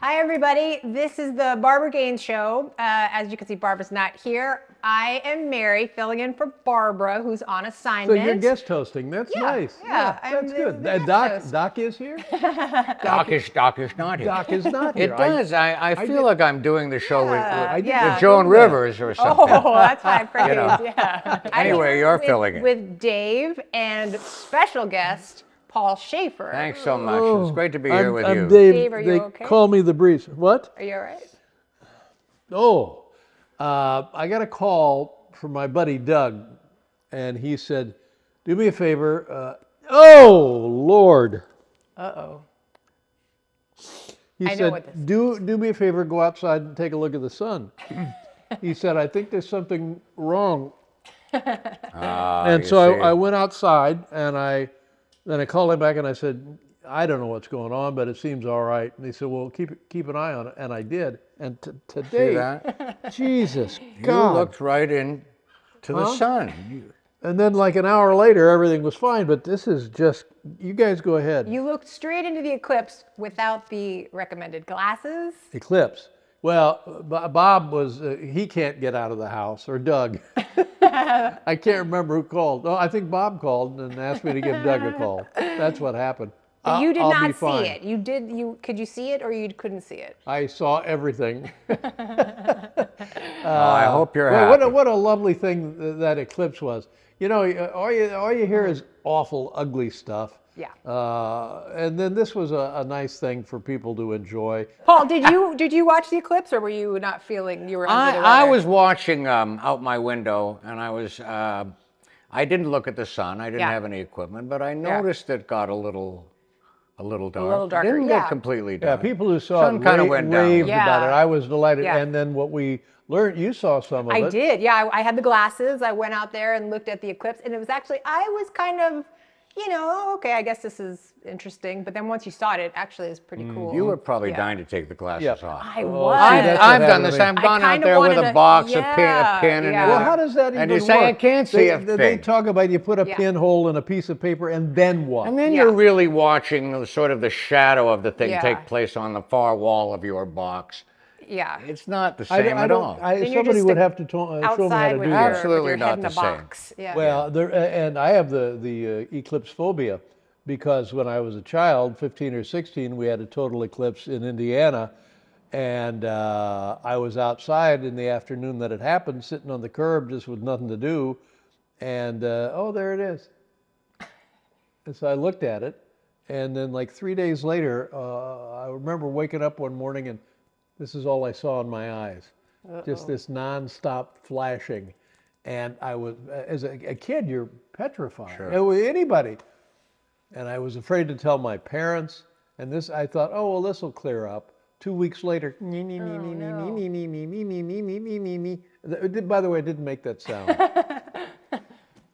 Hi, everybody. This is the Barbara Gaines Show. As you can see, Barbara's not here. I am Mary, filling in for Barbara, who's on assignment. So you're guest hosting. That's nice. Yeah, that's good. Doc is here? Doc is not here. Doc is not here. It does. I feel like I'm doing the show with yeah. Joan Rivers or something. Oh, that's high praise. You know. Yeah. Anyway, you're filling it. With Dave and special guest, Paul Schaefer. Thanks so much. It's great to be here with you. I'm Dave. Dave, are you they okay? call me the Breeze. What? Are you all right? Oh, I got a call from my buddy Doug, and he said, do me a favor. Oh, Lord. Uh-oh. He I said, know what this do me a favor, go outside and take a look at the sun. He said, I think there's something wrong. And so I went outside, and then I called him back and I said, I don't know what's going on, but it seems all right. And he said, well, keep an eye on it. And I did. And today, See that? Jesus God. You looked right into the sun. And then like an hour later, everything was fine. But this is just, you guys go ahead. You looked straight into the eclipse without the recommended glasses. Eclipse. Well, Bob was, he can't get out of the house, or Doug. I can't remember who called. Oh, I think Bob called and asked me to give Doug a call. That's what happened. But you did I'll not be fine. see it. Could you see it or you couldn't see it? I saw everything. I hope you're happy. What a lovely thing that eclipse was. You know, all you hear is awful, ugly stuff. Yeah. And then this was a nice thing for people to enjoy. Paul, did you watch the eclipse, or were you not feeling you were under the weather? I was watching out my window, and I didn't look at the sun. I didn't have any equipment, but I noticed it got a little dark. A little darker, Didn't get completely dark. Yeah, people who saw Sun it kind of went down. raved about it. I was delighted. Yeah. And then what we learned, you saw some of it. I did, yeah. I had the glasses. I went out there and looked at the eclipse, and it was actually, I was kind of, you know, okay, I guess this is interesting. But then once you saw it actually is pretty cool. You were probably dying to take the glasses off. I was. I've done this. I've gone out there with a box, a pin, and Well, how does that even work? And you say, I can't see a thing. They talk about you put a pinhole in a piece of paper, and then what? And then you're really watching sort of the shadow of the thing take place on the far wall of your box. Yeah. It's not the same at all. Somebody would have to show me how to do that. Absolutely not the same. Yeah. Well, and I have the eclipse phobia, because when I was a child, 15 or 16, we had a total eclipse in Indiana, and I was outside in the afternoon that it happened, sitting on the curb just with nothing to do, and oh, there it is. And so I looked at it, and then like 3 days later, I remember waking up one morning and this is all I saw in my eyes. Just this nonstop flashing. And I was, as a kid, you're petrified. Sure. Anybody. And I was afraid to tell my parents. And this, I thought, oh, well, this will clear up. 2 weeks later, by the way, I didn't make that sound.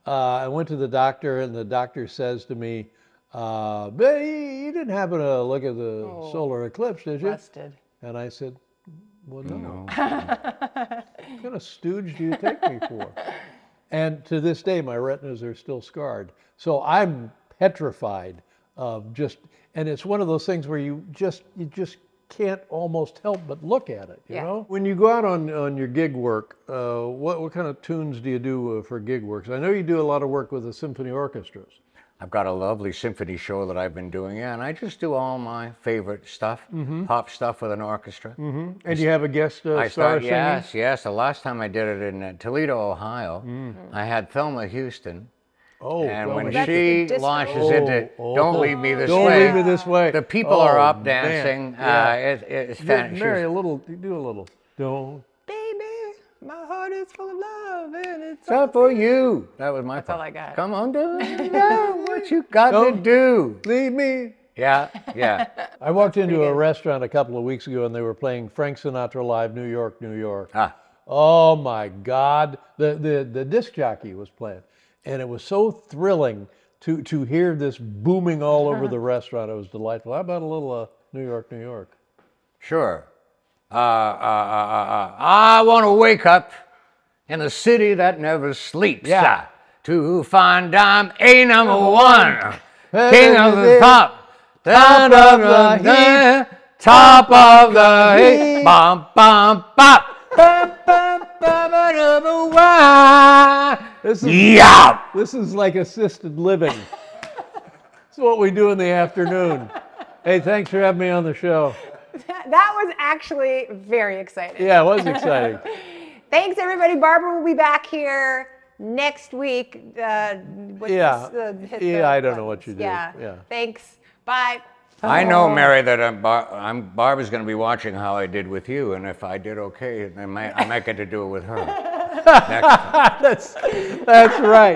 I went to the doctor, and the doctor says to me, but you didn't happen to look at the solar eclipse, did you? Busted. And I said, well, no. What kind of stooge do you take me for? And to this day, my retinas are still scarred. So I'm petrified of just, and it's one of those things where you just can't almost help but look at it, you know? When you go out on your gig work, what kind of tunes do you do for gig work? 'Cause I know you do a lot of work with the symphony orchestras. I've got a lovely symphony show that I've been doing, and I just do all my favorite stuff, pop stuff with an orchestra. And you have a guest star singing? Yes. The last time I did it in Toledo, Ohio, I had Thelma Houston. Oh, and when That's she the launches into "Don't Leave Me This Way," Don't leave me this way. The people are up dancing. It's fantastic. Mary, do a little. Don't. Baby, my heart is full of love, and it's all for you. That was my part. That's all I got. Come on, do what you got to do. Leave me. Yeah. I walked into a restaurant a couple of weeks ago, and they were playing Frank Sinatra Live, New York, New York. Oh my God. The disc jockey was playing. And it was so thrilling to hear this booming all over the restaurant. It was delightful. How about a little New York, New York? Sure. I want to wake up in a city that never sleeps. To find I'm a number one, king of the pop, down of the heat. top of the heap. Bum, bum, bop. This is, Yeah. this is like assisted living. It's what we do in the afternoon. Hey, thanks for having me on the show. That was actually very exciting. Yeah, it was exciting. Thanks, everybody. Barbara will be back here next week. I don't know what you do. Yeah. Thanks. Bye. I know, Mary, that Barbara's going to be watching how I did with you, and if I did okay, I might get to do it with her next time. That's right.